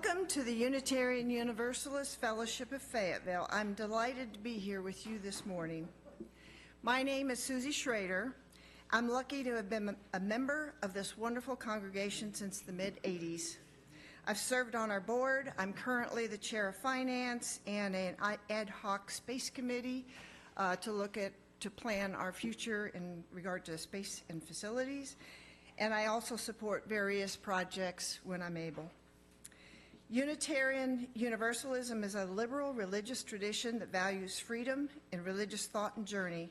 Welcome to the Unitarian Universalist Fellowship of Fayetteville. I'm delighted to be here with you this morning. My name is Susie Schroeder. I'm lucky to have been a member of this wonderful congregation since the mid-'80s. I've served on our board. I'm currently the chair of finance and an ad hoc space committee to plan our uniture in regard to space and facilities. And I also support various projects when I'm able. Unitarian Universalism is a liberal religious tradition that values freedom in religious thought and journey.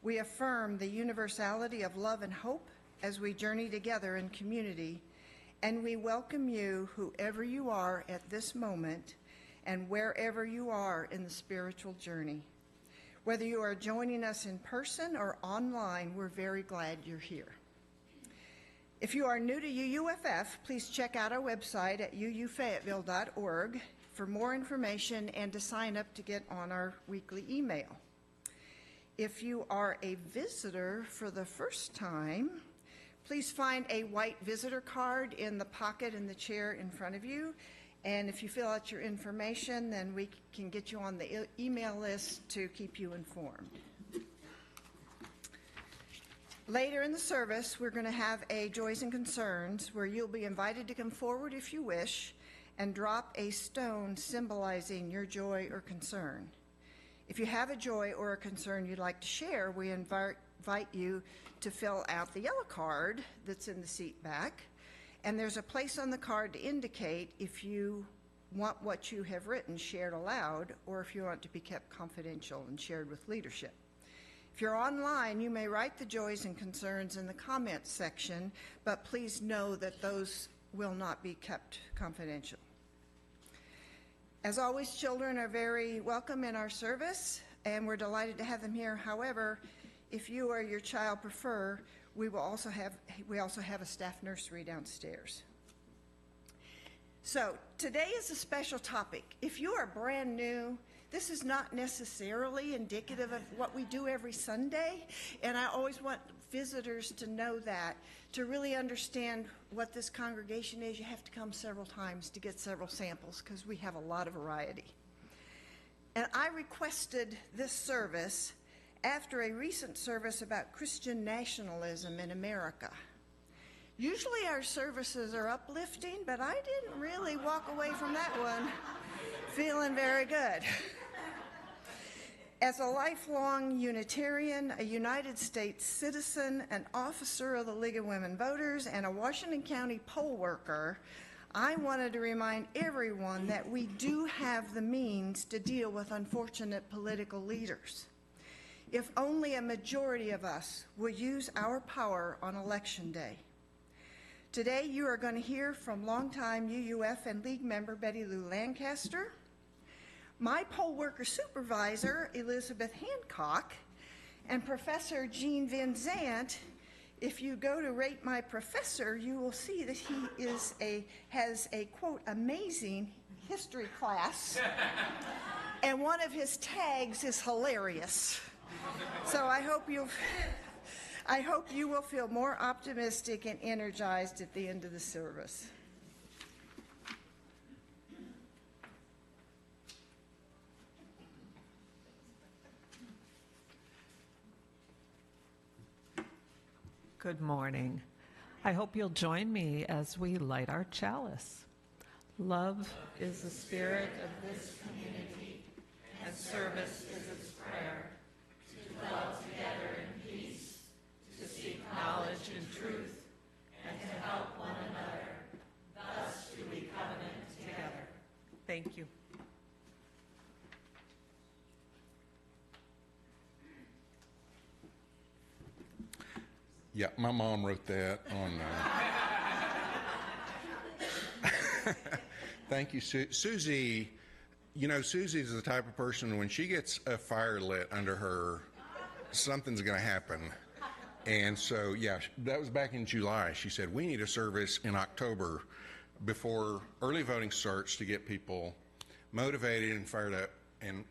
We affirm the universality of love and hope as we journey together in community, and we welcome you, whoever you are at this moment and wherever you are in the spiritual journey. Whether you are joining us in person or online, we're very glad you're here. If you are new to UUFF, please check out our website at uufayetteville.org for more information and to sign up to get on our weekly email. If you are a visitor for the first time, please find a white visitor card in the pocket in the chair in front of you. And if you fill out your information, then we can get you on the email list to keep you informed. Later in the service, we're going to have a Joys and Concerns where you'll be invited to come forward if you wish and drop a stone symbolizing your joy or concern. If you have a joy or a concern you'd like to share, we invite you to fill out the yellow card that's in the seat back. And there's a place on the card to indicate if you want what you have written shared aloud or if you want it to be kept confidential and shared with leadership. If you're online, you may write the joys and concerns in the comments section, but please know that those will not be kept confidential. As always, children are very welcome in our service, and we're delighted to have them here. However, if you or your child prefer, we also have a staff nursery downstairs. So today is a special topic. If you are brand new, this is not necessarily indicative of what we do every Sunday, and I always want visitors to know that. To really understand what this congregation is, you have to come several times to get several samples because we have a lot of variety. And I requested this service after a recent service about Christian nationalism in America. Usually our services are uplifting, but I didn't really walk away from that one feeling very good. As a lifelong Unitarian, a United States citizen, an officer of the League of Women Voters, and a Washington County poll worker, I wanted to remind everyone that we do have the means to deal with unfortunate political leaders. If only a majority of us will use our power on Election Day. Today, you are going to hear from longtime UUF and League member Bettie Lu Lancaster, my poll worker supervisor, Elizabeth Hancock, and Professor Gene Vinzant. If you go to Rate My Professor, you will see that he has a, quote, amazing history class, and one of his tags is hilarious. So I hope you will feel more optimistic and energized at the end of the service. Good morning. I hope you'll join me as we light our chalice. Love is the spirit of this community, and service is its prayer, to dwell together in peace, to seek knowledge and truth, and to help one another. Thus do we covenant together. Thank you. Yeah, my mom wrote that on. Thank you, Susie. You know, Susie's the type of person, when she gets a fire lit under her, something's going to happen. And so, yeah, that was back in July. She said, we need a service in October before early voting starts to get people motivated and fired up and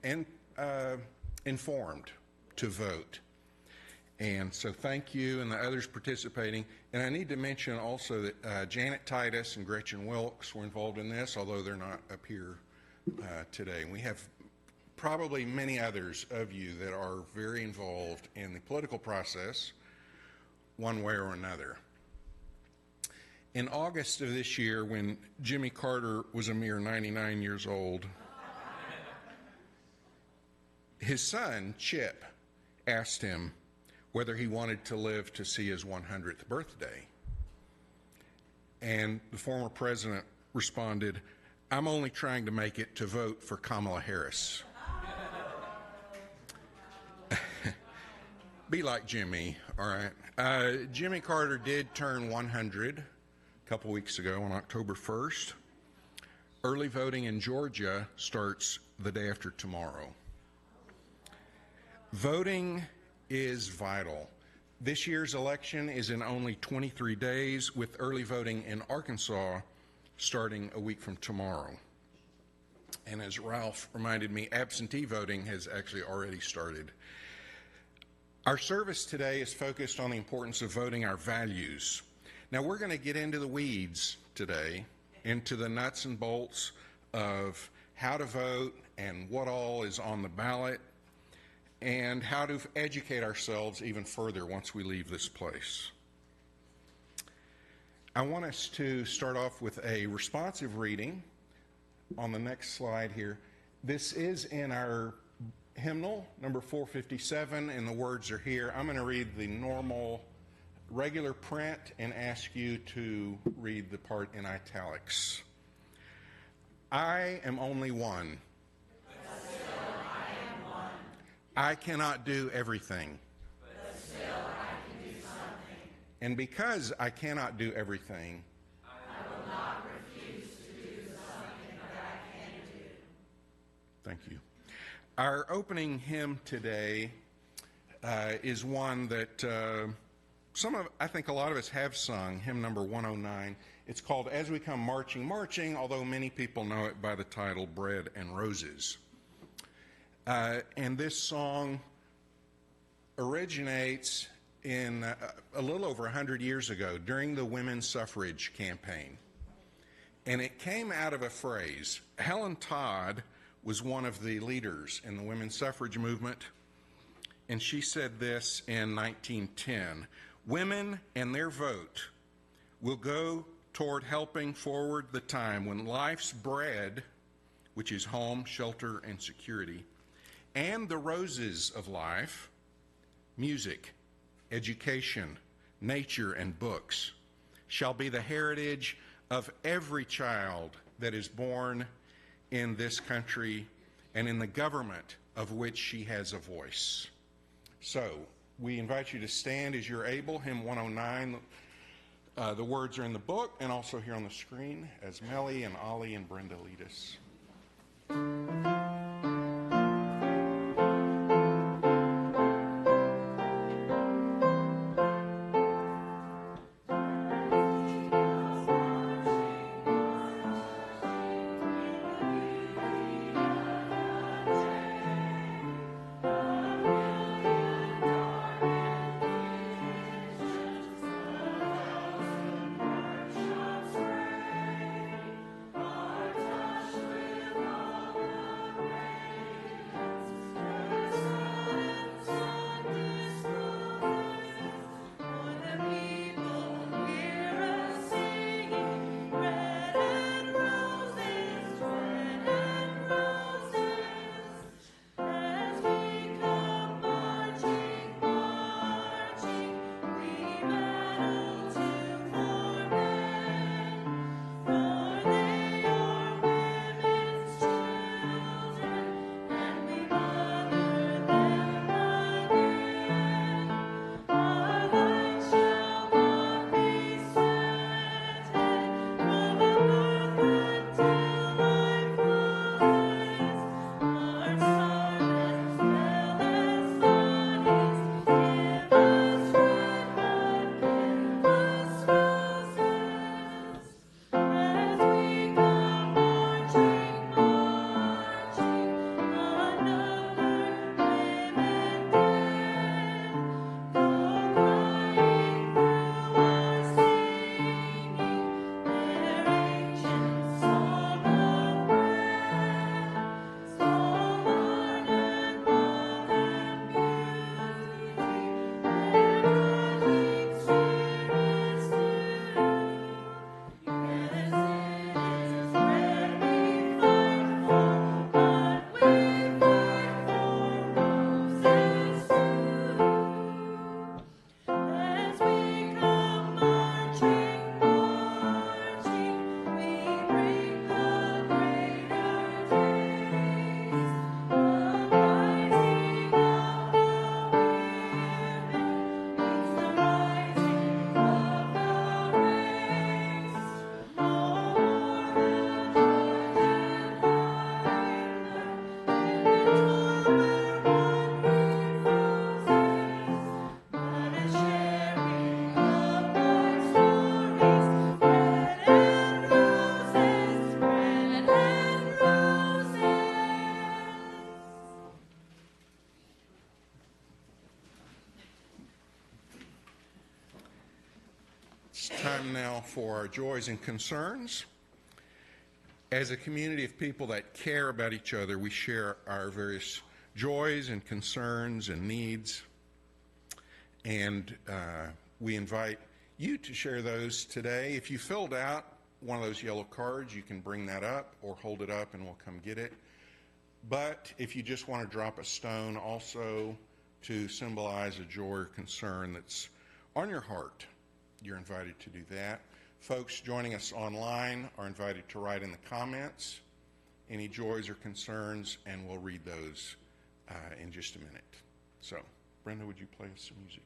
informed to vote. And so thank you and the others participating. And I need to mention also that Janet Titus and Gretchen Wilkes were involved in this, although they're not up here today. And we have probably many others of you that are very involved in the political process one way or another. In August of this year, when Jimmy Carter was a mere 99 years old, his son, Chip, asked him whether he wanted to live to see his 100th birthday. And the former president responded, "I'm only trying to make it to vote for Kamala Harris." Be like Jimmy, all right? Jimmy Carter did turn 100 a couple weeks ago on October 1st. Early voting in Georgia starts the day after tomorrow. Voting is vital. This year's election is in only 23 days, with early voting in Arkansas starting a week from tomorrow. And as Ralph reminded me, absentee voting has actually already started. Our service today is focused on the importance of voting our values. Now, we're going to get into the weeds today, into the nuts and bolts of how to vote and what all is on the ballot, and how to educate ourselves even further once we leave this place. I want us to start off with a responsive reading on the next slide here. This is in our hymnal, number 457, and the words are here. I'm going to read the normal, regular print and ask you to read the part in italics. I am only one. I cannot do everything. But still I can do something. And because I cannot do everything, I will not refuse to do something that I can do. Thank you. Our opening hymn today is one that I think a lot of us have sung, hymn number 109. It's called As We Come Marching, Marching, although many people know it by the title Bread and Roses. And this song originates in a little over 100 years ago during the women's suffrage campaign. And it came out of a phrase. Helen Todd was one of the leaders in the women's suffrage movement, and she said this in 1910. Women and their vote will go toward helping forward the time when life's bread, which is home, shelter, and security, and the roses of life, music, education, nature, and books, shall be the heritage of every child that is born in this country and in the government of which she has a voice. So, we invite you to stand as you're able. Hymn 109, the words are in the book and also here on the screen as Melly and Ollie and Brenda lead us. It's time now for our joys and concerns. As a community of people that care about each other, we share our various joys and concerns and needs. And we invite you to share those today. If you filled out one of those yellow cards, you can bring that up or hold it up and we'll come get it. But if you just want to drop a stone also to symbolize a joy or concern that's on your heart, you're invited to do that. Folks joining us online are invited to write in the comments any joys or concerns, and we'll read those in just a minute. So, Brenda, would you play us some music?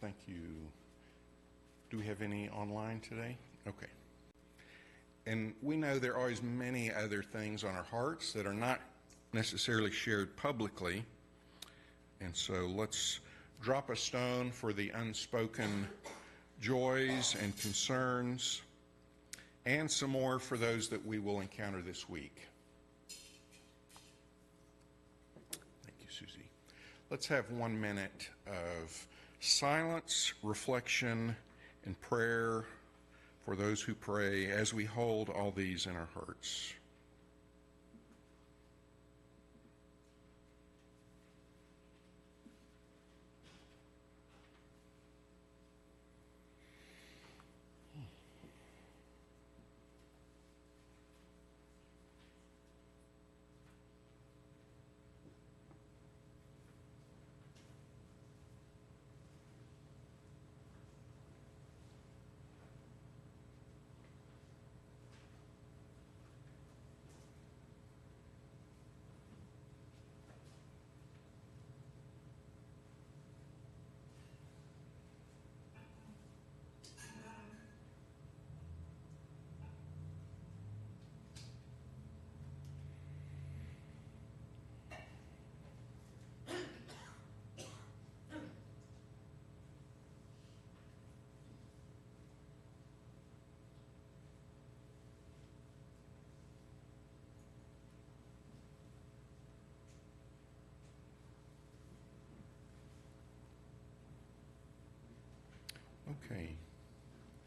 Thank you. Do we have any online today? Okay. And we know there are always many other things on our hearts that are not necessarily shared publicly. And so let's drop a stone for the unspoken joys and concerns, and some more for those that we will encounter this week. Thank you, Susie. Let's have 1 minute of silence, reflection, and prayer for those who pray as we hold all these in our hearts. Okay,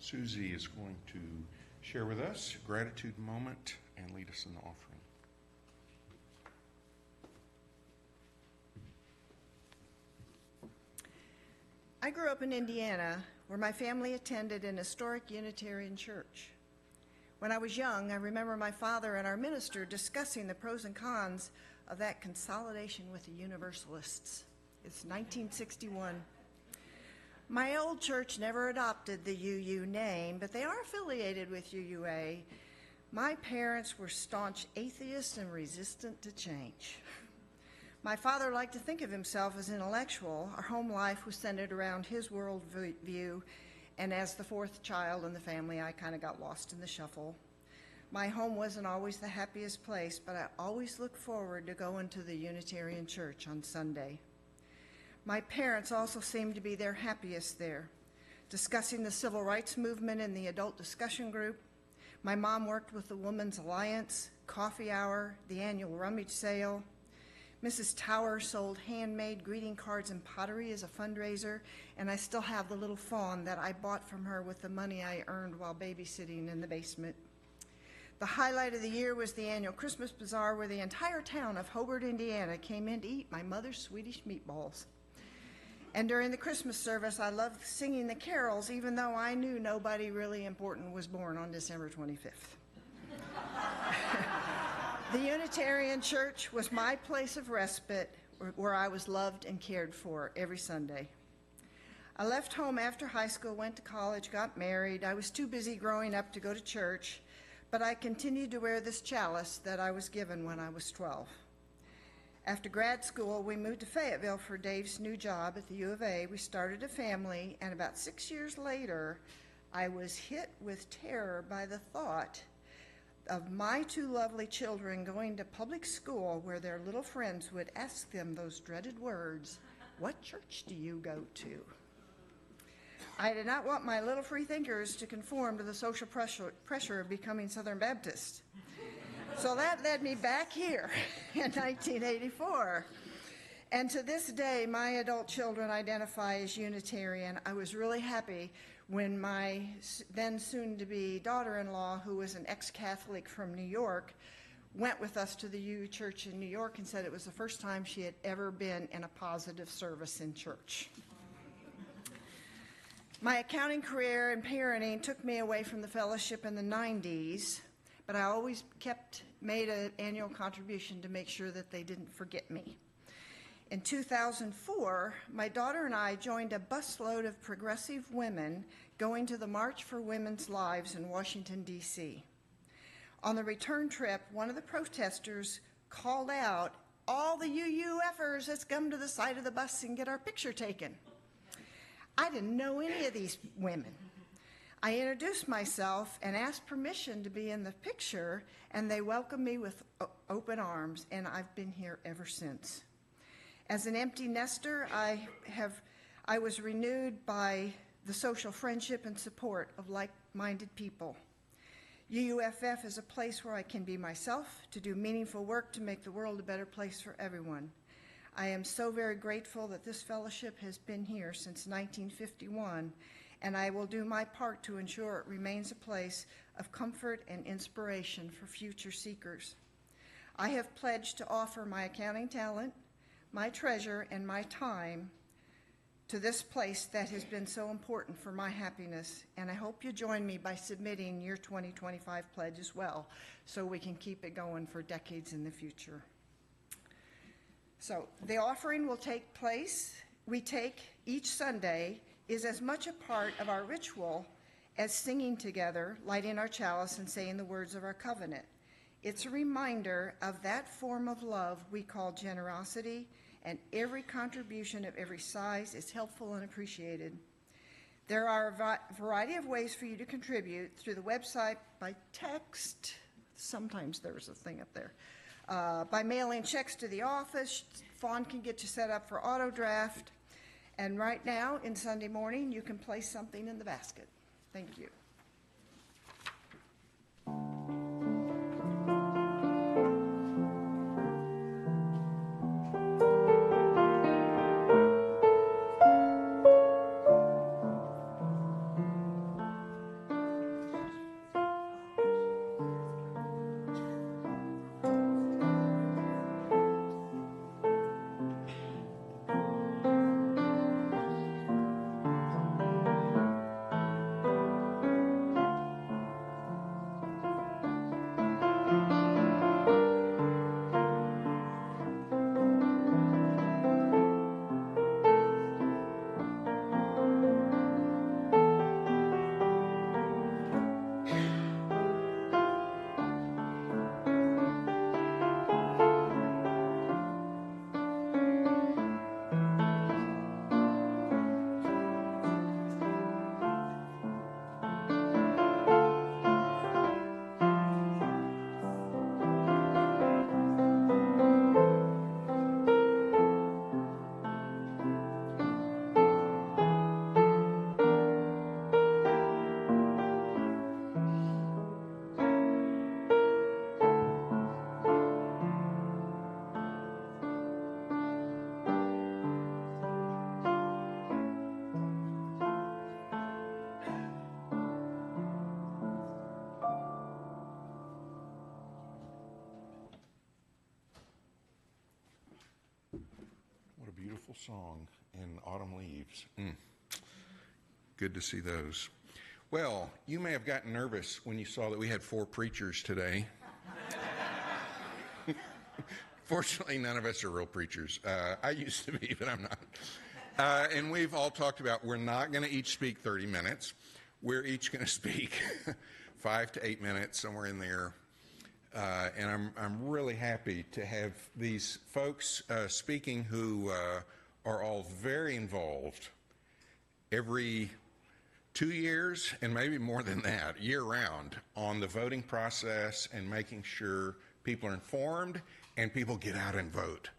Susie is going to share with us a gratitude moment and lead us in the offering. I grew up in Indiana, where my family attended an historic Unitarian church. When I was young, I remember my father and our minister discussing the pros and cons of that consolidation with the Universalists. It's 1961. My old church never adopted the UU name, but they are affiliated with UUA. My parents were staunch atheists and resistant to change. My father liked to think of himself as intellectual. Our home life was centered around his worldview, and as the fourth child in the family, I kind of got lost in the shuffle. My home wasn't always the happiest place, but I always looked forward to going to the Unitarian Church on Sunday. My parents also seemed to be their happiest there, discussing the civil rights movement in the adult discussion group. My mom worked with the Women's Alliance, Coffee Hour, the annual rummage sale. Mrs. Tower sold handmade greeting cards and pottery as a fundraiser, and I still have the little fawn that I bought from her with the money I earned while babysitting in the basement. The highlight of the year was the annual Christmas bazaar, where the entire town of Hobart, Indiana came in to eat my mother's Swedish meatballs. And during the Christmas service, I loved singing the carols, even though I knew nobody really important was born on December 25th. The Unitarian Church was my place of respite, where I was loved and cared for every Sunday. I left home after high school, went to college, got married. I was too busy growing up to go to church, but I continued to wear this chalice that I was given when I was 12. After grad school, we moved to Fayetteville for Dave's new job at the U of A. We started a family, and about 6 years later, I was hit with terror by the thought of my two lovely children going to public school where their little friends would ask them those dreaded words, "What church do you go to?" I did not want my little freethinkers to conform to the social pressure of becoming Southern Baptist. So that led me back here in 1984. And to this day, my adult children identify as Unitarian. I was really happy when my then soon-to-be daughter-in-law, who was an ex-Catholic from New York, went with us to the UU Church in New York and said it was the first time she had ever been in a positive service in church. My accounting career and parenting took me away from the fellowship in the 90s, but I always made an annual contribution to make sure that they didn't forget me. In 2004, my daughter and I joined a busload of progressive women going to the March for Women's Lives in Washington, D.C. On the return trip, one of the protesters called out, "All the UUFers, let's come to the side of the bus and get our picture taken." I didn't know any of these women. I introduced myself and asked permission to be in the picture, and they welcomed me with open arms, and I've been here ever since. As an empty nester, I was renewed by the social friendship and support of like-minded people. UUFF is a place where I can be myself, to do meaningful work to make the world a better place for everyone. I am so very grateful that this fellowship has been here since 1951, and I will do my part to ensure it remains a place of comfort and inspiration for future seekers. I have pledged to offer my accounting talent, my treasure, and my time to this place that has been so important for my happiness, and I hope you join me by submitting your 2025 pledge as well, so we can keep it going for decades in the future. So the offering will take place, we take each Sunday, is as much a part of our ritual as singing together, lighting our chalice, and saying the words of our covenant. It's a reminder of that form of love we call generosity, and every contribution of every size is helpful and appreciated. There are a variety of ways for you to contribute through the website, by text, sometimes there's a thing up there, by mailing checks to the office. Fawn can get you set up for auto draft. And right now, in Sunday morning, you can place something in the basket. Thank you. song in Autumn Leaves. Good to see those. Well, you may have gotten nervous when you saw that we had 4 preachers today. Fortunately, none of us are real preachers. I used to be, but I'm not. And we've all talked about we're not going to each speak 30 minutes. We're each going to speak 5 to 8 minutes, somewhere in there. And I'm really happy to have these folks speaking who are all very involved every 2 years, and maybe more than that, year-round, on the voting process and making sure people are informed and people get out and vote.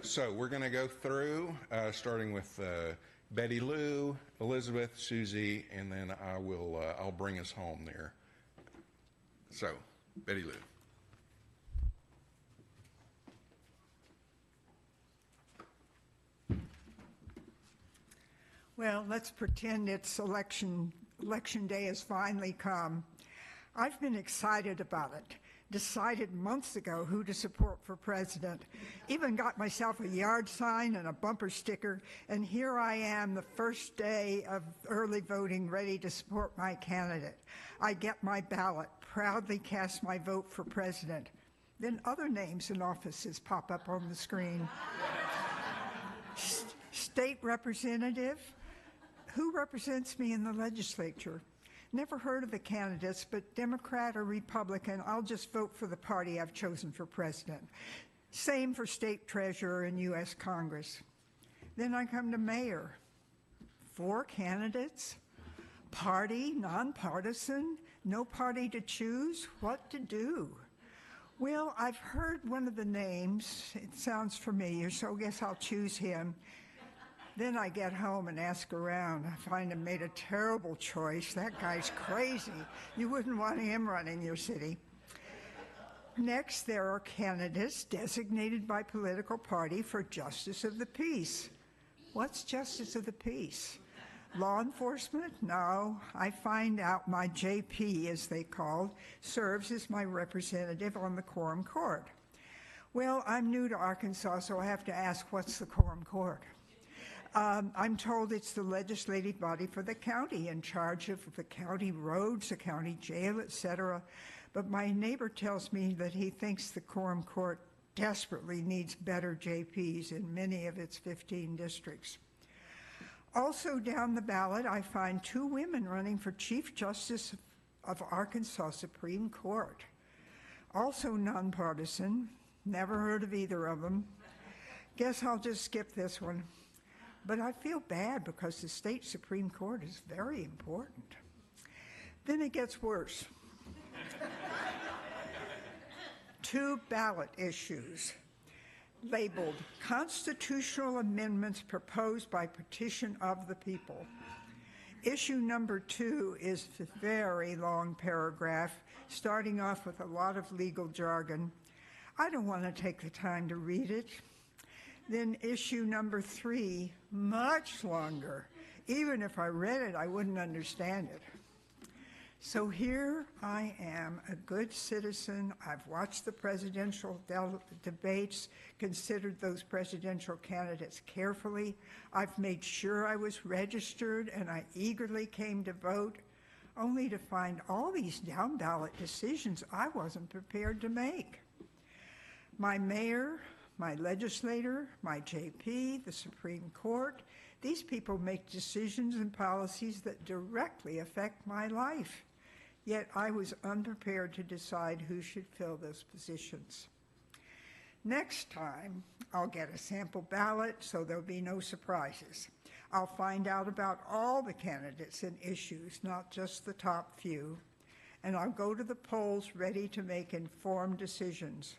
So we're going to go through, starting with Bettie Lu, Elizabeth, Susie, and then I'll bring us home there. So, Bettie Lu. Well, let's pretend it's election day has finally come. I've been excited about it. Decided months ago who to support for president. Even got myself a yard sign and a bumper sticker, and here I am the first day of early voting, ready to support my candidate. I get my ballot, proudly cast my vote for president. Then other names and offices pop up on the screen. State representative. Who represents me in the legislature? Never heard of the candidates, but Democrat or Republican, I'll just vote for the party I've chosen for president. Same for state treasurer and U.S. Congress. Then I come to mayor. 4 candidates, party, nonpartisan, no party to choose, what to do? Well, I've heard one of the names. It sounds familiar, so I guess I'll choose him. Then I get home and ask around. I find I made a terrible choice. That guy's crazy. You wouldn't want him running your city. Next, there are candidates designated by political party for justice of the peace. What's justice of the peace? Law enforcement? No. I find out my JP, as they called, serves as my representative on the Quorum Court. Well, I'm new to Arkansas, so I have to ask, what's the Quorum Court? I'm told it's the legislative body for the county, in charge of the county roads, the county jail, etc. But my neighbor tells me that he thinks the Quorum Court desperately needs better JPs in many of its 15 districts. Also down the ballot, I find 2 women running for Chief Justice of Arkansas Supreme Court. Also nonpartisan, never heard of either of them. Guess I'll just skip this one. But I feel bad because the state Supreme Court is very important. Then it gets worse. 2 ballot issues labeled Constitutional Amendments Proposed by Petition of the People. Issue number 2 is a very long paragraph, starting off with a lot of legal jargon. I don't want to take the time to read it. Then issue number 3, much longer. Even if I read it, I wouldn't understand it. So here I am, a good citizen. I've watched the presidential debates, considered those presidential candidates carefully. I've made sure I was registered, and I eagerly came to vote, only to find all these down-ballot decisions I wasn't prepared to make. My mayor, my legislator, my JP, the Supreme Court, these people make decisions and policies that directly affect my life. Yet I was unprepared to decide who should fill those positions. Next time, I'll get a sample ballot, so there'll be no surprises. I'll find out about all the candidates and issues, not just the top few, and I'll go to the polls ready to make informed decisions.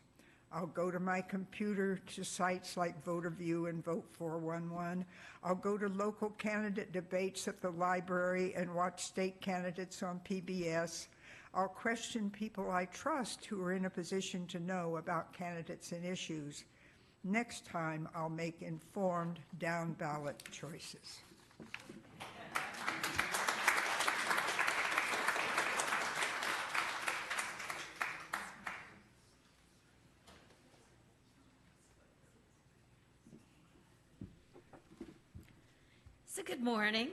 I'll go to my computer to sites like VoterView and Vote 411. I'll go to local candidate debates at the library and watch state candidates on PBS. I'll question people I trust who are in a position to know about candidates and issues. Next time, I'll make informed down-ballot choices. Good morning.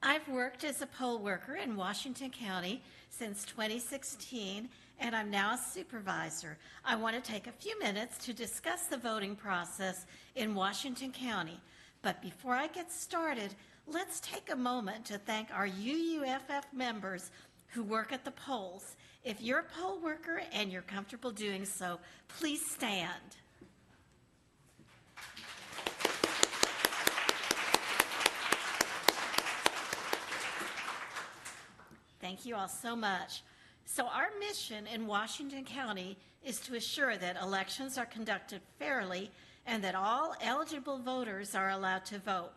I've worked as a poll worker in Washington County since 2016, and I'm now a supervisor. I want to take a few minutes to discuss the voting process in Washington County. But before I get started, let's take a moment to thank our UUFF members who work at the polls. If you're a poll worker and you're comfortable doing so, please stand. Thank you all so much. So our mission in Washington County is to assure that elections are conducted fairly and that all eligible voters are allowed to vote.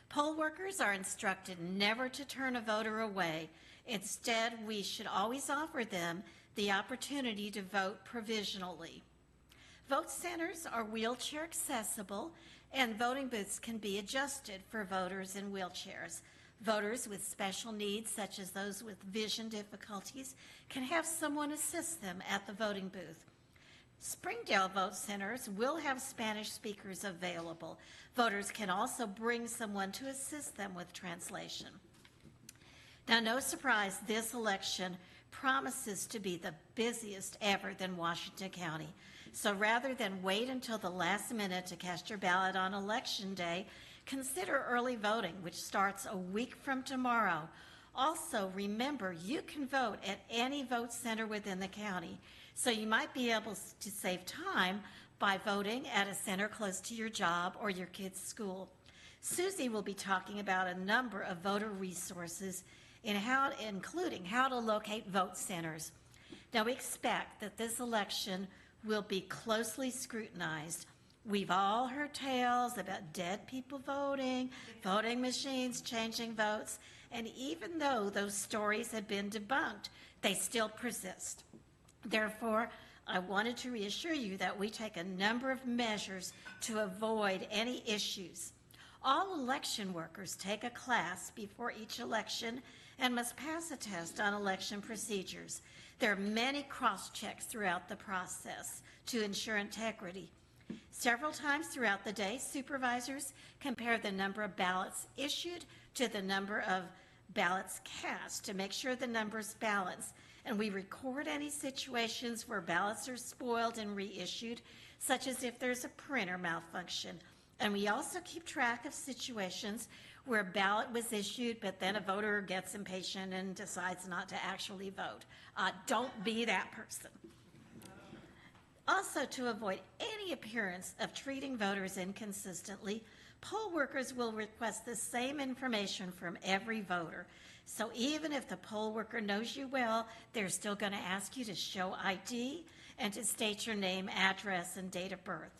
Poll workers are instructed never to turn a voter away. Instead, we should always offer them the opportunity to vote provisionally. Vote centers are wheelchair accessible, and voting booths can be adjusted for voters in wheelchairs. Voters with special needs, such as those with vision difficulties, can have someone assist them at the voting booth. Springdale vote centers will have Spanish speakers available. Voters can also bring someone to assist them with translation. Now, no surprise, this election promises to be the busiest ever than Washington County. So rather than wait until the last minute to cast your ballot on Election Day, consider early voting, which starts a week from tomorrow. Also, remember, you can vote at any vote center within the county, so you might be able to save time by voting at a center close to your job or your kid's school. Susie will be talking about a number of voter resources, including how to locate vote centers. Now, we expect that this election will be closely scrutinized. We've all heard tales about dead people voting, voting machines changing votes, and even though those stories have been debunked, they still persist. Therefore, I wanted to reassure you that we take a number of measures to avoid any issues. All election workers take a class before each election and must pass a test on election procedures. There are many cross-checks throughout the process to ensure integrity. Several times throughout the day, supervisors compare the number of ballots issued to the number of ballots cast to make sure the numbers balance. And we record any situations where ballots are spoiled and reissued, such as if there's a printer malfunction. And we also keep track of situations where a ballot was issued, but then a voter gets impatient and decides not to actually vote. Don't be that person. Also, to avoid any appearance of treating voters inconsistently, poll workers will request the same information from every voter. So even if the poll worker knows you well, they're still going to ask you to show ID and to state your name, address, and date of birth.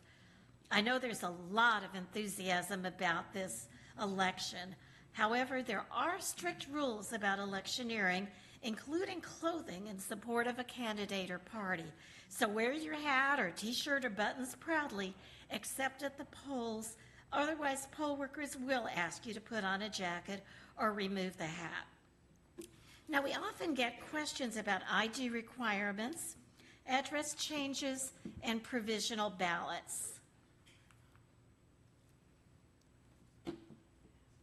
I know there's a lot of enthusiasm about this election. However, there are strict rules about electioneering, including clothing in support of a candidate or party. So wear your hat or t-shirt or buttons proudly, except at the polls. Otherwise, poll workers will ask you to put on a jacket or remove the hat. Now, we often get questions about ID requirements, address changes, and provisional ballots.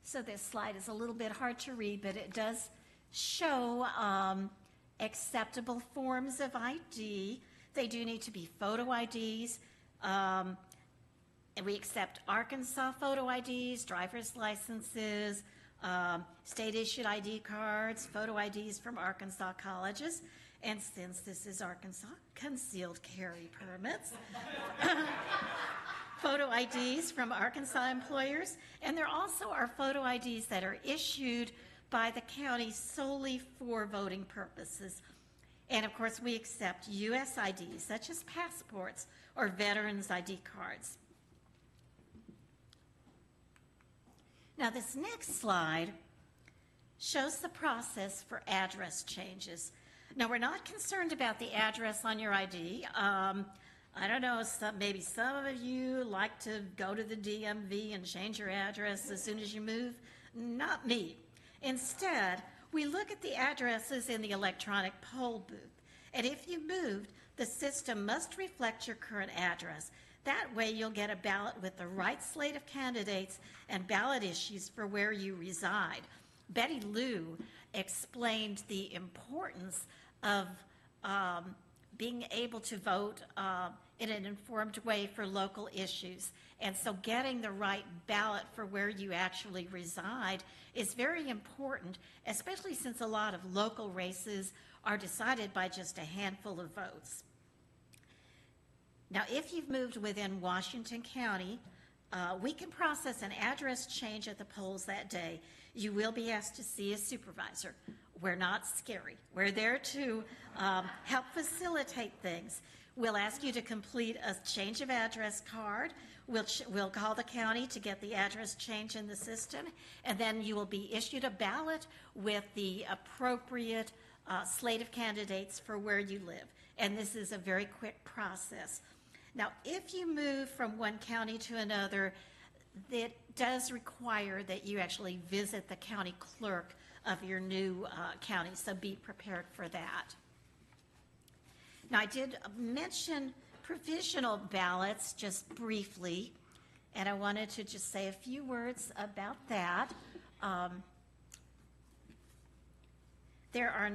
So this slide is a little bit hard to read, but it does show acceptable forms of ID. They do need to be photo IDs. And we accept Arkansas photo IDs, driver's licenses, state-issued ID cards, photo IDs from Arkansas colleges, and since this is Arkansas, concealed carry permits. Photo IDs from Arkansas employers, and there also are photo IDs that are issued by the county solely for voting purposes. And of course, we accept U.S. IDs, such as passports or veterans ID cards. Now, this next slide shows the process for address changes. Now, we're not concerned about the address on your ID. I don't know, maybe some of you like to go to the DMV and change your address as soon as you move. Not me. Instead, we look at the addresses in the electronic poll booth. And if you moved, the system must reflect your current address. That way you'll get a ballot with the right slate of candidates and ballot issues for where you reside. Bettie Lu explained the importance of being able to vote in an informed way for local issues. And so getting the right ballot for where you actually reside is very important, especially since a lot of local races are decided by just a handful of votes. Now, if you've moved within Washington County, we can process an address change at the polls that day. You will be asked to see a supervisor. We're not scary. We're there to help facilitate things. We'll ask you to complete a change of address card. We'll call the county to get the address change in the system, and then you will be issued a ballot with the appropriate slate of candidates for where you live. And this is a very quick process. Now, if you move from one county to another, it does require that you actually visit the county clerk of your new county, so be prepared for that. Now, I did mention provisional ballots just briefly, and I wanted to just say a few words about that. There are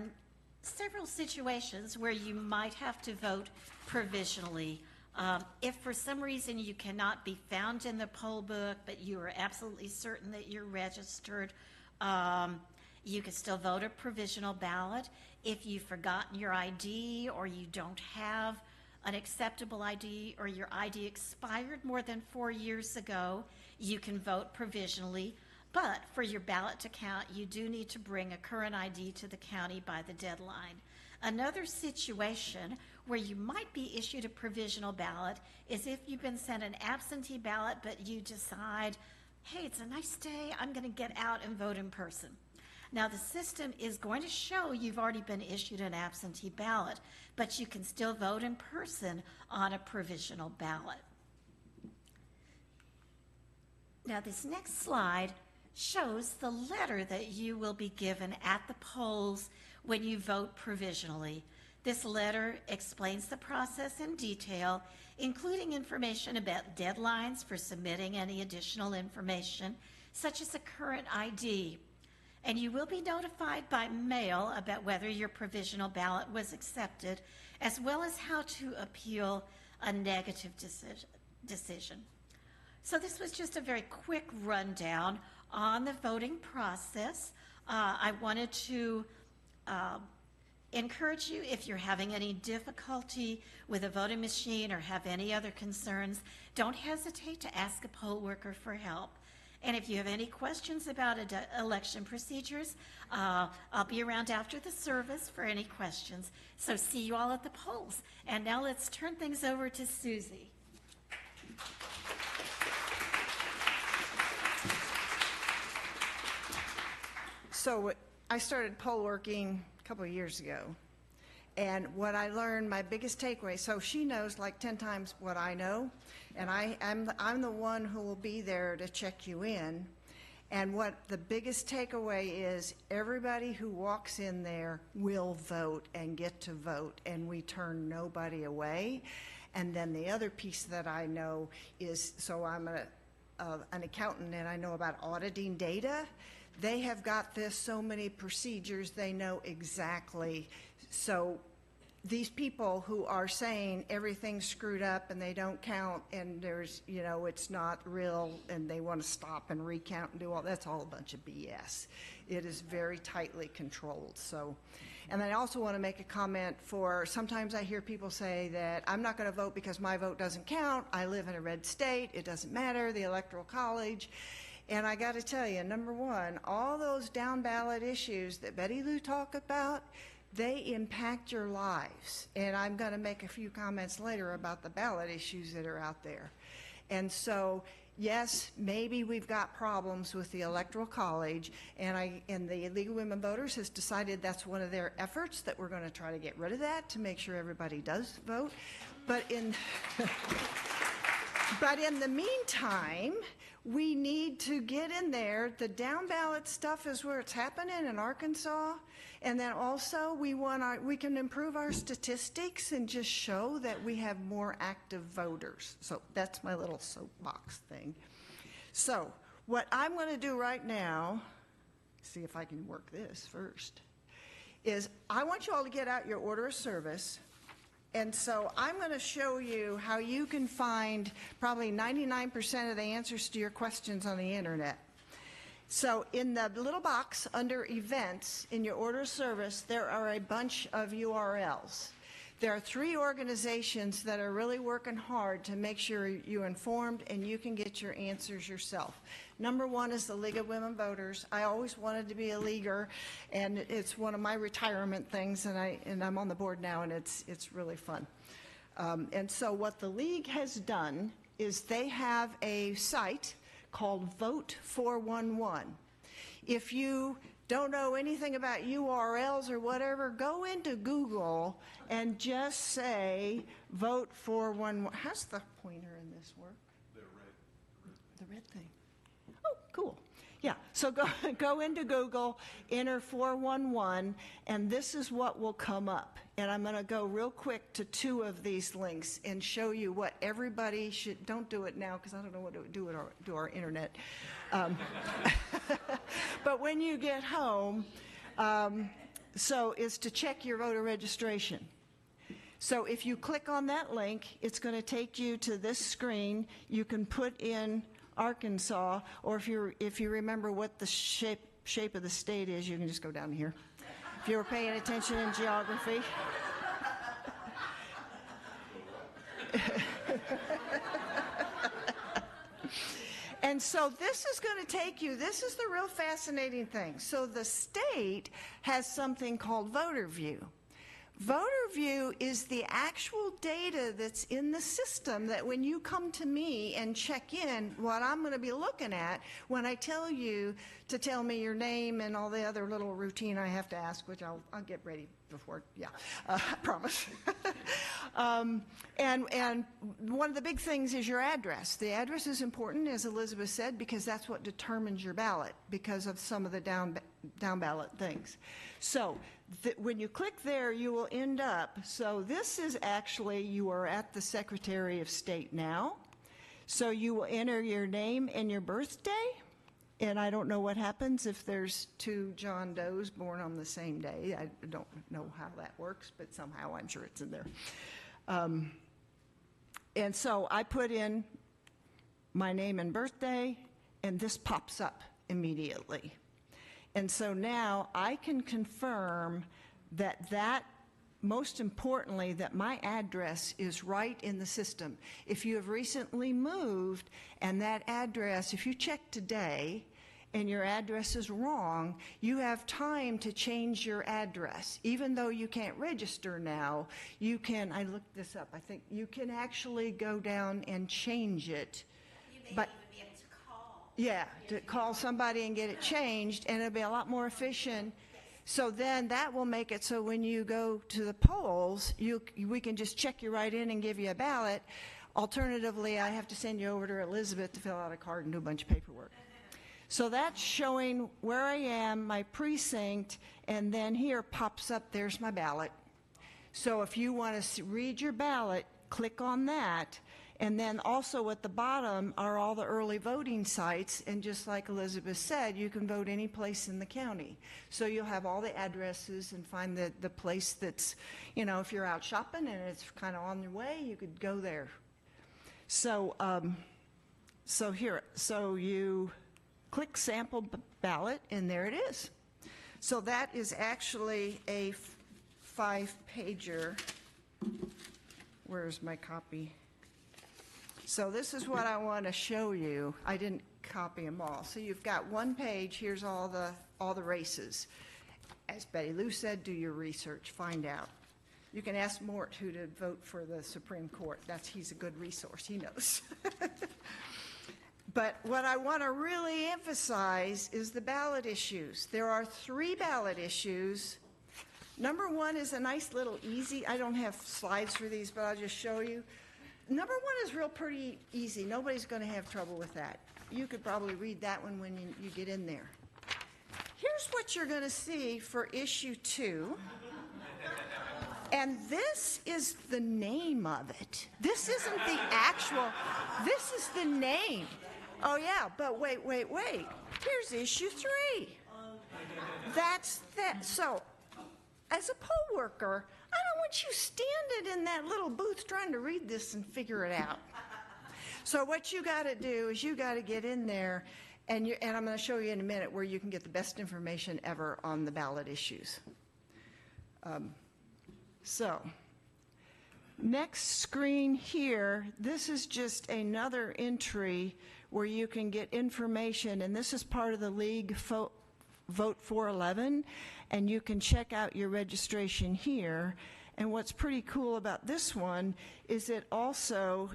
several situations where you might have to vote provisionally. If for some reason you cannot be found in the poll book, but you are absolutely certain that you're registered, you can still vote a provisional ballot. If you've forgotten your ID or you don't have an acceptable ID or your ID expired more than 4 years ago, you can vote provisionally. But for your ballot to count, you do need to bring a current ID to the county by the deadline. Another situation where you might be issued a provisional ballot is if you've been sent an absentee ballot, but you decide, hey, it's a nice day, I'm going to get out and vote in person. Now, the system is going to show you've already been issued an absentee ballot, but you can still vote in person on a provisional ballot. Now, this next slide shows the letter that you will be given at the polls when you vote provisionally. This letter explains the process in detail, including information about deadlines for submitting any additional information, such as a current ID. And you will be notified by mail about whether your provisional ballot was accepted, as well as how to appeal a negative decision. So this was just a very quick rundown on the voting process. I wanted to encourage you, if you're having any difficulty with a voting machine or have any other concerns, don't hesitate to ask a poll worker for help. And if you have any questions about election procedures, I'll be around after the service for any questions. So see you all at the polls. And now let's turn things over to Susie. So I started poll working a couple of years ago. And what I learned, my biggest takeaway, so she knows like 10 times what I know, and I'm the one who will be there to check you in. And what the biggest takeaway is, everybody who walks in there will vote and get to vote, and we turn nobody away. And then the other piece that I know is, so I'm an accountant and I know about auditing data. They have got this, so many procedures, they know exactly. So these people who are saying everything's screwed up and they don't count and there's, it's not real and they want to stop and recount and do all, that's all a bunch of BS. It is very tightly controlled. So, and I also want to make a comment for, sometimes I hear people say that I'm not going to vote because my vote doesn't count. I live in a red state. It doesn't matter, the Electoral College. And I got to tell you, number one, all those down ballot issues that Bettie Lu talked about, they impact your lives. And I'm going to make a few comments later about the ballot issues that are out there. And so, yes, maybe we've got problems with the Electoral College, and the League of Women Voters has decided that's one of their efforts, that we're going to try to get rid of that to make sure everybody does vote. But in the meantime, we need to get in there. The down ballot stuff is where it's happening in Arkansas. And then also we can improve our statistics and just show that we have more active voters. So that's my little soapbox thing. So what I'm going to do right now, see if I can work this first, is I want you all to get out your order of service. And so I'm going to show you how you can find probably 99% of the answers to your questions on the internet. So in the little box under events in your order of service, there are a bunch of URLs. There are 3 organizations that are really working hard to make sure you're informed and you can get your answers yourself. Number 1 is the League of Women Voters. I always wanted to be a leaguer, and it's one of my retirement things, and I'm on the board now, and it's really fun. And so what the League has done is they have a site called Vote 411. If you don't know anything about URLs or whatever, go into Google and just say Vote 411. How's the pointer in this work? The red thing. Oh, cool. Yeah, so go into Google, enter 411, and this is what will come up. And I'm going to go real quick to 2 of these links and show you what everybody should. Don't do it now because I don't know what to do to our internet. But when you get home, so is to check your voter registration. So if you click on that link, it's going to take you to this screen. You can put in Arkansas, or if you remember what the shape of the state is, you can just go down here. If you were paying attention in geography. And so this is going to take you, this is the real fascinating thing. So the state has something called Voter View. Voter View is the actual data that's in the system that when you come to me and check in, what I'm going to be looking at when I tell you to tell me your name and all the other little routine I have to ask, which I'll get ready before, I promise. And one of the big things is your address. The address is important, as Elizabeth said, because that's what determines your ballot because of some of the down ballot things. So when you click there, you will end up, so this is actually, you are at the Secretary of State now. So you will enter your name and your birthday. And I don't know what happens if there's 2 John Does born on the same day. I don't know how that works, but somehow I'm sure it's in there. And so I put in my name and birthday, and this pops up immediately. And so now I can confirm that most importantly, that my address is right in the system. If you have recently moved and that address, if you check today and your address is wrong, you have time to change your address. Even though you can't register now, you can, I looked this up, I think you can actually go down and change it. You may even be able to call. Yeah, to call somebody and get it changed, and it'll be a lot more efficient. So then that will make it so when you go to the polls, we can just check you right in and give you a ballot. Alternatively, I have to send you over to Elizabeth to fill out a card and do a bunch of paperwork. So that's showing where I am, my precinct, and then here pops up, there's my ballot. So if you want to read your ballot, click on that. And then also at the bottom are all the early voting sites, and just like Elizabeth said, you can vote any place in the county. So you'll have all the addresses and find the place that's, if you're out shopping and it's kind of on your way, you could go there. So, so you click sample ballot, and there it is. So that is actually a 5-pager. Where's my copy? So this is what I want to show you. I didn't copy them all. So you've got one page. Here's all the races. As Bettie Lu said, do your research, find out. You can ask Mort who to vote for the Supreme Court. He's a good resource. He knows. But what I want to really emphasize is the ballot issues. There are 3 ballot issues. Number 1 is a nice little easy. I don't have slides for these, but I'll just show you. Number 1 is pretty easy. Nobody's going to have trouble with that. you could probably read that one when you get in there. Here's what you're going to see for issue 2. And this is the name of it. This isn't the actual, this is the name. Oh yeah, but wait. Here's issue 3. That's that. So, as a poll worker, I don't want you standing in that little booth trying to read this and figure it out. So what you got to do is you got to get in there, and I'm going to show you in a minute where you can get the best information ever on the ballot issues. So, next screen here, this is just another entry where you can get information, and this is part of the League Vote 411, and you can check out your registration here. And what's pretty cool about this one is it also,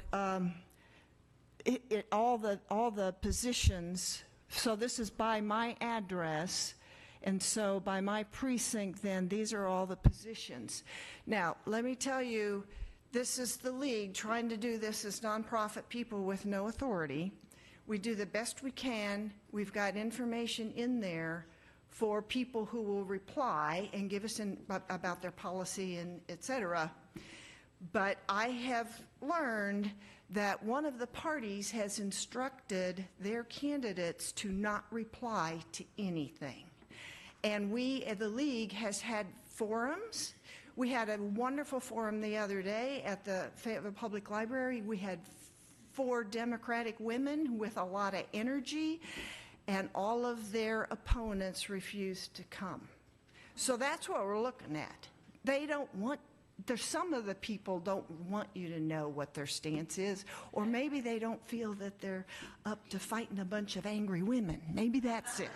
all the positions, so this is by my address, and so by my precinct, then these are all the positions. Now, let me tell you, this is the League trying to do this as nonprofit people with no authority. We do the best we can. We've got information in there for people who will reply and give us about their policy and et cetera. But I have learned that one of the parties has instructed their candidates to not reply to anything. And we, the League, has had forums. We had a wonderful forum the other day at the Fayetteville Public Library. We had 4 Democratic women with a lot of energy, and all of their opponents refused to come. So that's what we're looking at. They don't want, there's some of the people don't want you to know what their stance is, or maybe they don't feel that they're up to fighting a bunch of angry women. Maybe that's it.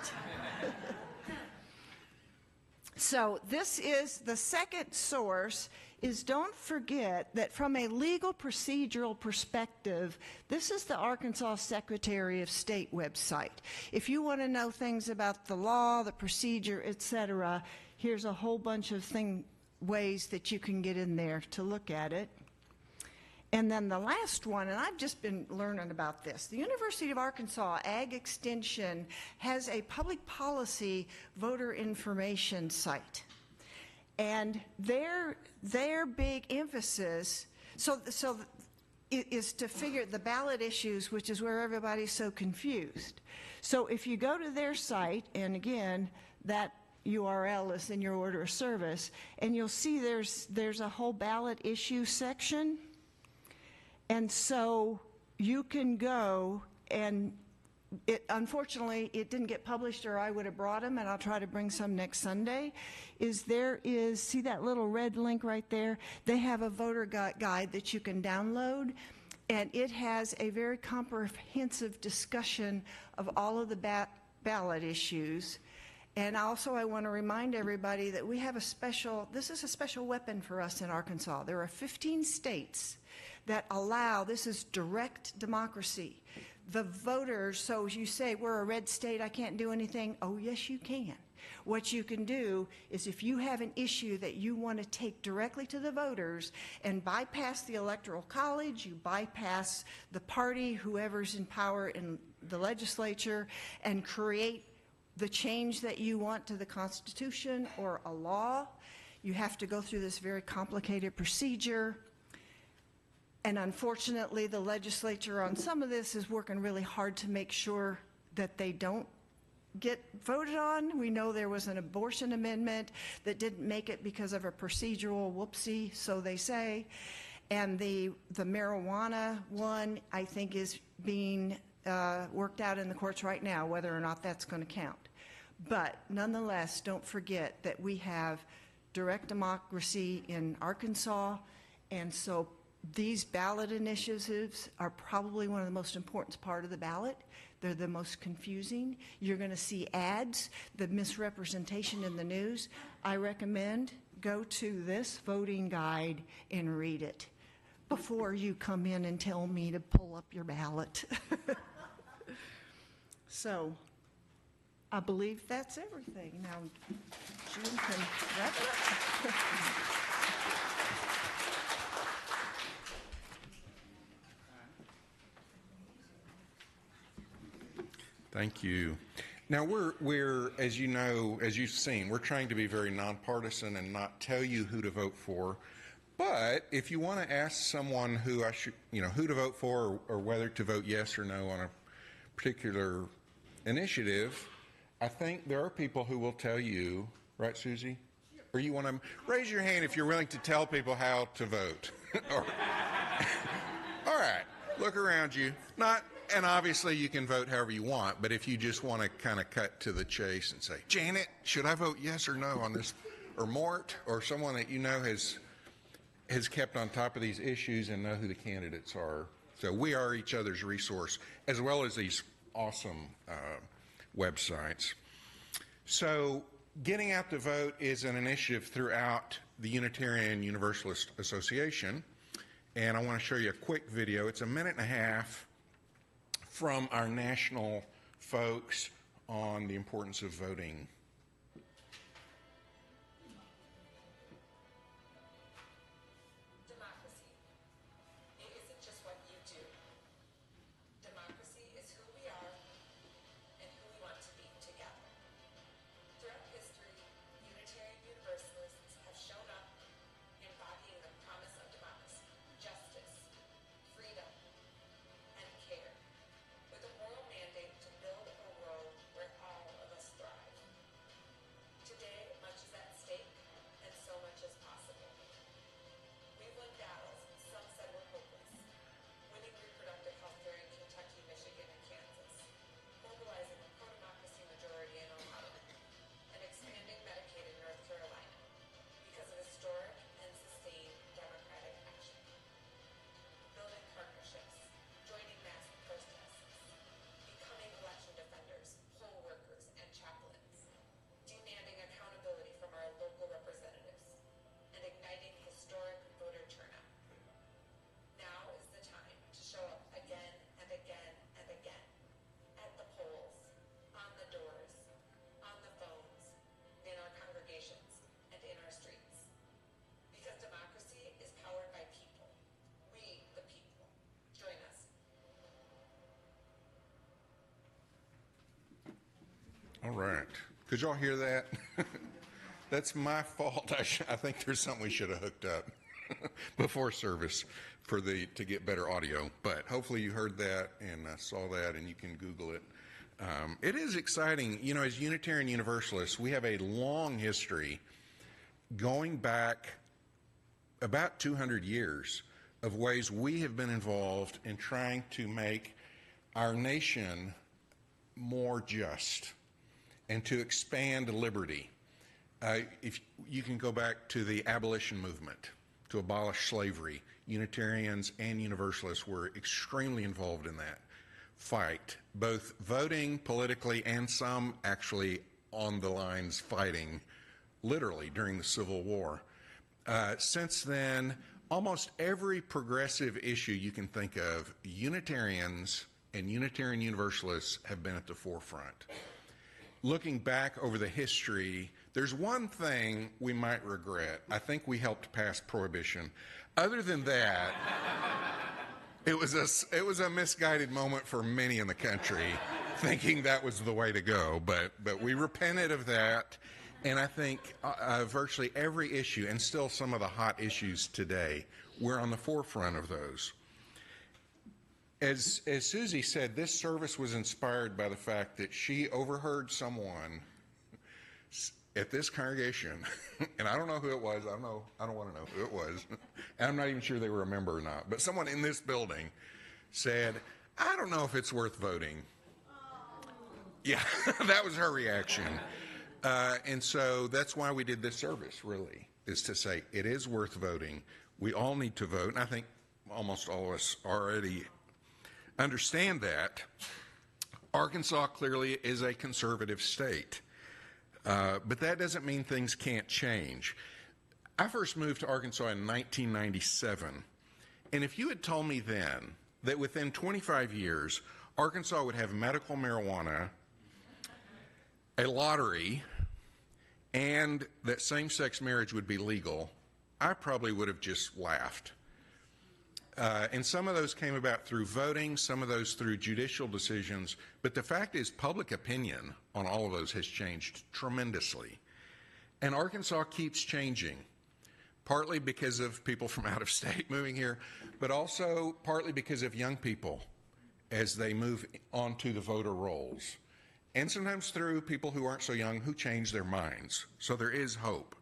So this is the second source, is don't forget that from a legal procedural perspective, this is the Arkansas Secretary of State website. If you want to know things about the law, the procedure, etc., here's a whole bunch of ways that you can get in there to look at it. And then the last one, and I've just been learning about this, the University of Arkansas Ag Extension has a public policy voter information site. And their big emphasis, is to figure the ballot issues, which is where everybody's so confused. So if you go to their site, and again, that URL is in your order of service, and you'll see there's a whole ballot issue section. And so you can go, and unfortunately it didn't get published, or I would have brought them, and I'll try to bring some next Sunday. See that little red link right there? They have a voter guide that you can download, and it has a very comprehensive discussion of all of the ballot issues. And also I want to remind everybody that we have this is a special weapon for us in Arkansas. There are 15 states that allow, this is direct democracy. The voters, so you say, we're a red state, I can't do anything. Oh, yes, you can. What you can do is if you have an issue that you want to take directly to the voters and bypass the Electoral College, you bypass the party, whoever's in power in the legislature, and create the change that you want to the Constitution or a law, you have to go through this very complicated procedure. And unfortunately, the legislature on some of this is working really hard to make sure that they don't get voted on. We know there was an abortion amendment that didn't make it because of a procedural whoopsie, so they say. And the marijuana one, I think, is being worked out in the courts right now, whether or not that's going to count. But nonetheless, don't forget that we have direct democracy in Arkansas, and so these ballot initiatives are probably one of the most important part of the ballot. They're the most confusing. You're going to see ads, the misrepresentation in the news. I recommend go to this voting guide and read it before you come in and tell me to pull up your ballot. So I believe that's everything. Now, June can wrap it up. Thank you. Now, we're, as you know, as you've seen, we're trying to be very nonpartisan and not tell you who to vote for. But if you want to ask someone who who to vote for or whether to vote yes or no on a particular initiative, I think there are people who will tell you, right, Susie? Or you want to raise your hand if you're willing to tell people how to vote. All right, look around you. And obviously you can vote however you want, but if you just want to kind of cut to the chase and say, Janet, should I vote yes or no on this? Or Mort, or someone that you know has kept on top of these issues and know who the candidates are. So we are each other's resource, as well as these awesome websites. So getting out to vote is an initiative throughout the Unitarian Universalist Association. And I want to show you a quick video. It's a minute and a half from our national folks on the importance of voting. Democracy. It isn't just what you do. Democracy is who we are and who we want to be together. Throughout history, Unitarian Universalists have shown up embodying the promise of democracy, justice, freedom, and care, with a moral mandate to build a world where all of us thrive. Today, much is at stake, and so much is possible. We've won battles some said were hopeless, winning reproductive health care in Kentucky, Michigan, and Kansas, mobilizing a pro-democracy majority in Ohio, and expanding Medicaid in North Carolina because of historic and sustained democratic action. Building partnerships, joining mass protests, becoming election defenders, poll workers, and chaplains, demanding accountability from our local representatives, and igniting historic voter turnout. Now is the time to show up again and again and again, at the polls, on the doors, on the phones, in our congregations, and in our streets. Because democracy is powered by people. We, the people. Join us. All right. Could y'all hear that? That's my fault. I think there's something we should have hooked up before service to get better audio. But hopefully you heard that and saw that, and you can Google it. It is exciting. You know, as Unitarian Universalists, we have a long history going back about 200 years of ways we have been involved in trying to make our nation more just and to expand liberty. If you can go back to the abolition movement, to abolish slavery, Unitarians and Universalists were extremely involved in that fight, both voting politically and some actually on the lines fighting literally during the Civil War. Since then, almost every progressive issue you can think of, Unitarians and Unitarian Universalists have been at the forefront. Looking back over the history, there's one thing we might regret. I think we helped pass prohibition. Other than that, it was a misguided moment for many in the country, thinking that was the way to go. But we repented of that, and I think virtually every issue, and still some of the hot issues today, we're on the forefront of those. As Susie said, this service was inspired by the fact that she overheard someone at this congregation, and I don't know who it was. I don't want to know who it was, and I'm not even sure they were a member or not. But someone in this building said, "I don't know if it's worth voting." Yeah, that was her reaction, and so that's why we did this service. Really, is to say it is worth voting. We all need to vote, and I think almost all of us already understand that. Arkansas clearly is a conservative state, but that doesn't mean things can't change. I first moved to Arkansas in 1997, and if you had told me then that within 25 years Arkansas would have medical marijuana, a lottery, and that same-sex marriage would be legal, I probably would have just laughed. And some of those came about through voting, some of those through judicial decisions. But the fact is, public opinion on all of those has changed tremendously. And Arkansas keeps changing, partly because of people from out of state moving here, but also partly because of young people as they move onto the voter rolls. And sometimes through people who aren't so young who change their minds. So there is hope.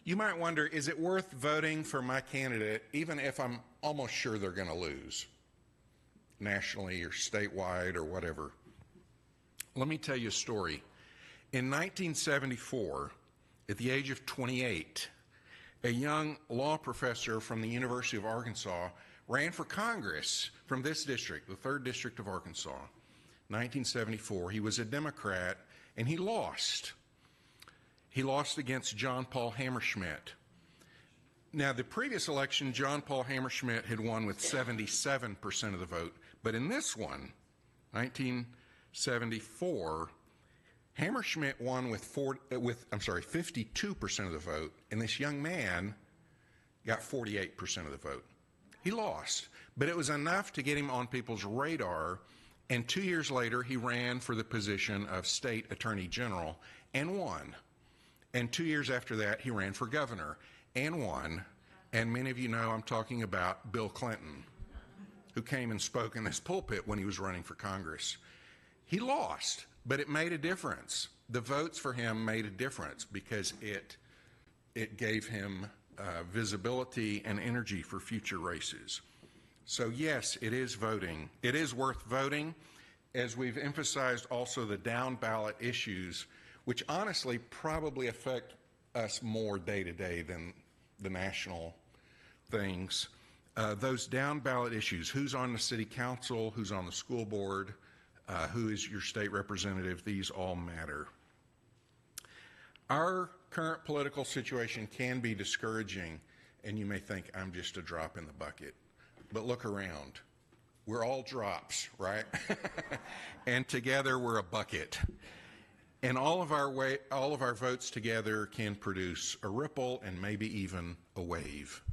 You might wonder, is it worth voting for my candidate even if I'm almost sure they're going to lose, nationally or statewide or whatever? Let me tell you a story. In 1974, at the age of 28, a young law professor from the University of Arkansas ran for Congress from this district, the 3rd District of Arkansas. 1974, he was a Democrat, and he lost. He lost against John Paul Hammerschmidt. Now, the previous election, John Paul Hammerschmidt had won with 77% of the vote, but in this one, 1974, Hammerschmidt won with 52% of the vote, and this young man got 48% of the vote. He lost, but it was enough to get him on people's radar, and 2 years later, he ran for the position of state attorney general and won. And 2 years after that, he ran for governor and won. And many of you know I'm talking about Bill Clinton, who came and spoke in this pulpit when he was running for Congress. He lost, but it made a difference. The votes for him made a difference because it gave him visibility and energy for future races. So yes, it is voting. It is worth voting, as we've emphasized also the down ballot issues, which honestly probably affect us more day to day than the national things. Those down ballot issues, who's on the city council, who's on the school board, who is your state representative, these all matter. Our current political situation can be discouraging, and you may think I'm just a drop in the bucket. But look around. We're all drops, right? And together we're a bucket. And all of our votes together can produce a ripple and maybe even a wave.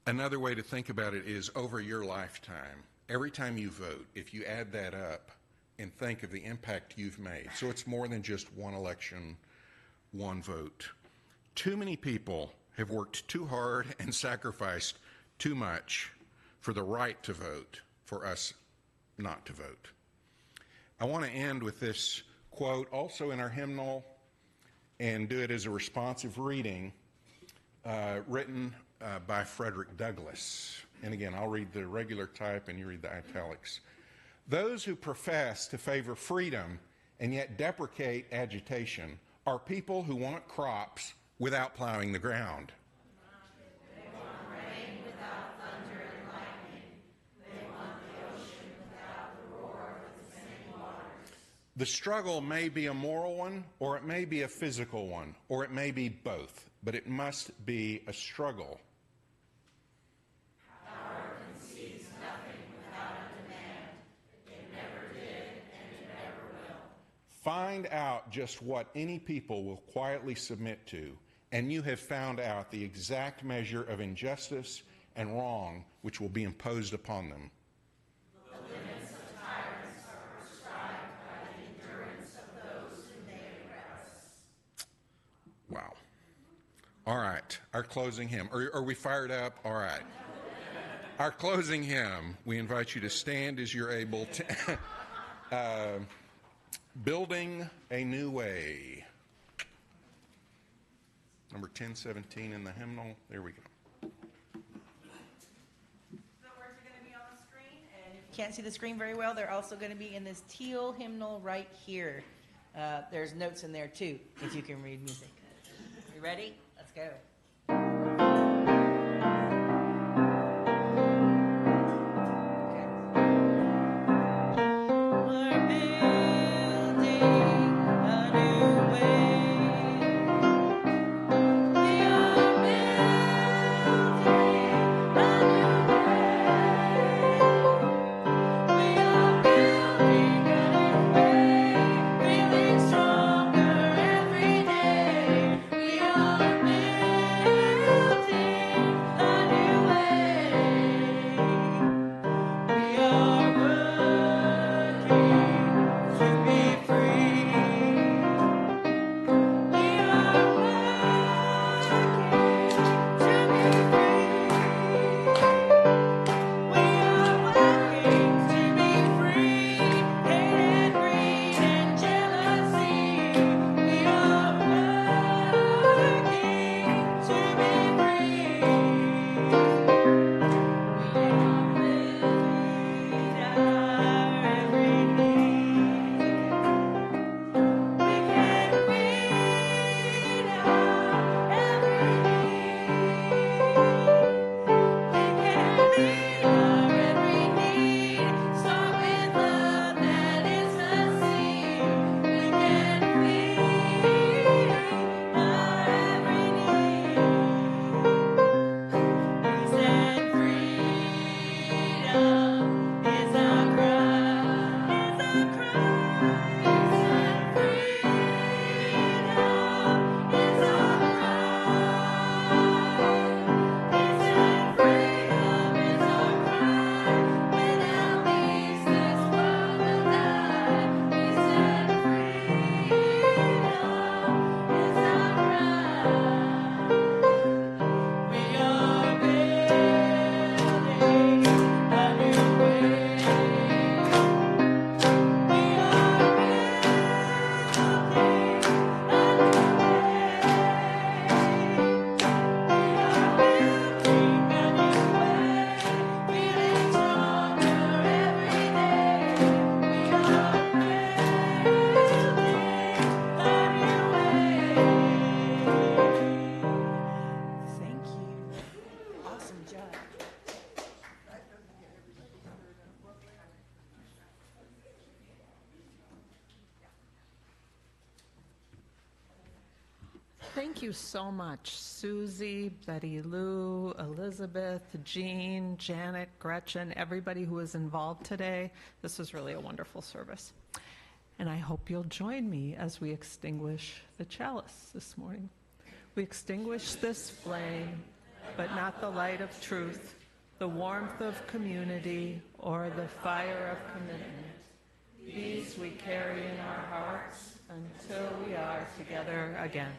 Another way to think about it is over your lifetime, every time you vote, if you add that up and think of the impact you've made, so it's more than just one election, one vote. Too many people have worked too hard and sacrificed too much for the right to vote, for us not to vote. I want to end with this quote, also in our hymnal, and do it as a responsive reading, written by Frederick Douglass. And again, I'll read the regular type and you read the italics. Those who profess to favor freedom and yet deprecate agitation are people who want crops without plowing the ground. They want rain without thunder and lightning. They want the ocean without the roar of its many waters. The struggle may be a moral one, or it may be a physical one, or it may be both, but it must be a struggle. Power conceives nothing without a demand. It never did, and it never will. Find out just what any people will quietly submit to, and you have found out the exact measure of injustice and wrong which will be imposed upon them. The limits of tyrants are prescribed by the endurance of those whom they oppress. Wow. All right, our closing hymn. Are we fired up? All right. Our closing hymn, we invite you to stand as you're able to. Building a New Way. Number 1017 in the hymnal. There we go. The words are going to be on the screen, and if you can't see the screen very well, they're also going to be in this teal hymnal right here. There's notes in there too, if you can read music. You ready? Let's go. Stronger every day. We are building Thank you so much, Susie, Bettie Lu, Elizabeth, Jean, Janet, Gretchen, everybody who was involved today. This was really a wonderful service. And I hope you'll join me as we extinguish the chalice this morning. We extinguish this flame, but not the light of truth, the warmth of community, or the fire of commitment. These we carry in our hearts until we are together again.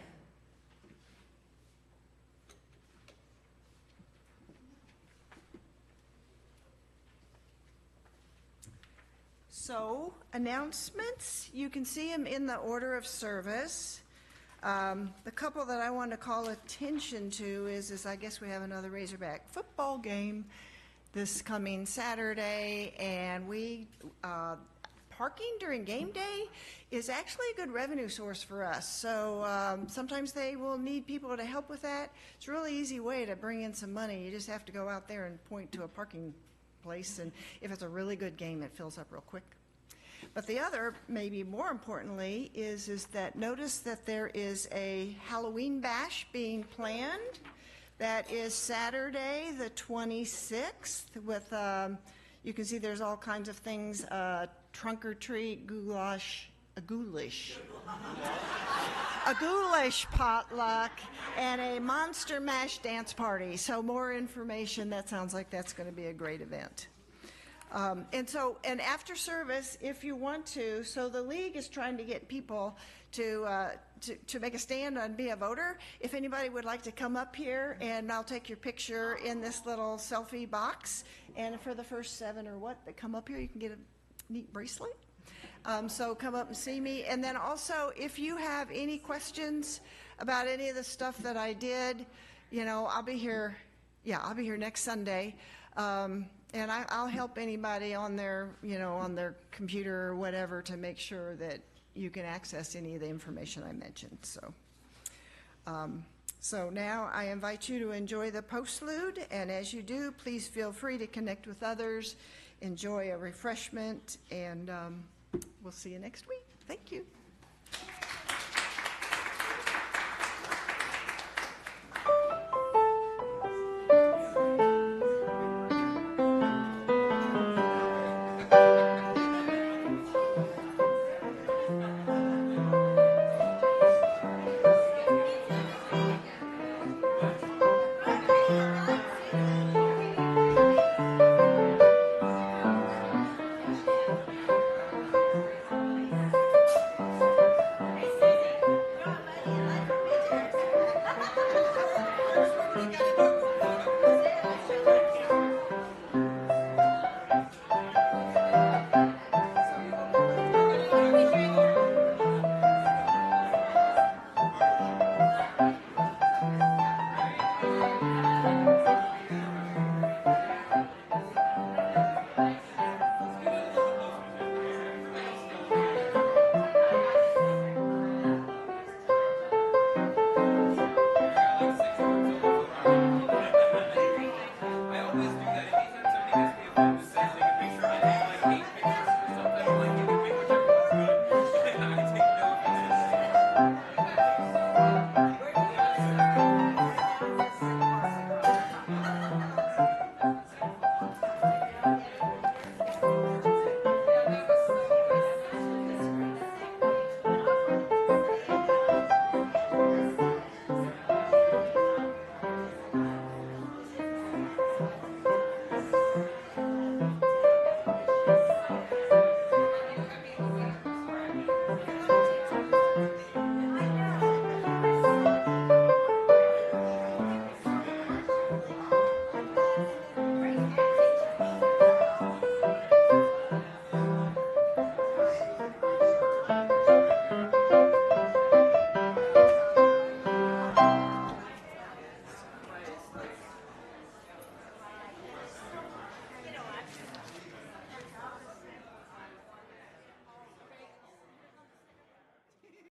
So, announcements, you can see them in the order of service. The couple that I want to call attention to is I guess we have another Razorback football game this coming Saturday, and parking during game day is actually a good revenue source for us. So sometimes they will need people to help with that. It's a really easy way to bring in some money. You just have to go out there and point to a parking place, and if it's a really good game, it fills up real quick. But the other, maybe more importantly, is that notice that there is a Halloween bash being planned. That is Saturday, the 26th, with, you can see there's all kinds of things, trunk or treat, a ghoulish potluck, and a Monster Mash dance party. So more information, that sounds like that's going to be a great event. And after service, if you want to, so the league is trying to get people to make a stand and be a voter. If anybody would like to come up here, and I'll take your picture in this little selfie box. And for the first 7 or what that come up here, you can get a neat bracelet. So come up and see me. And then also, if you have any questions about any of the stuff that I did, I'll be here. Yeah, I'll be here next Sunday. And I'll help anybody on their, on their computer or whatever to make sure that you can access any of the information I mentioned. So now I invite you to enjoy the postlude, and as you do, please feel free to connect with others, enjoy a refreshment, and we'll see you next week. Thank you.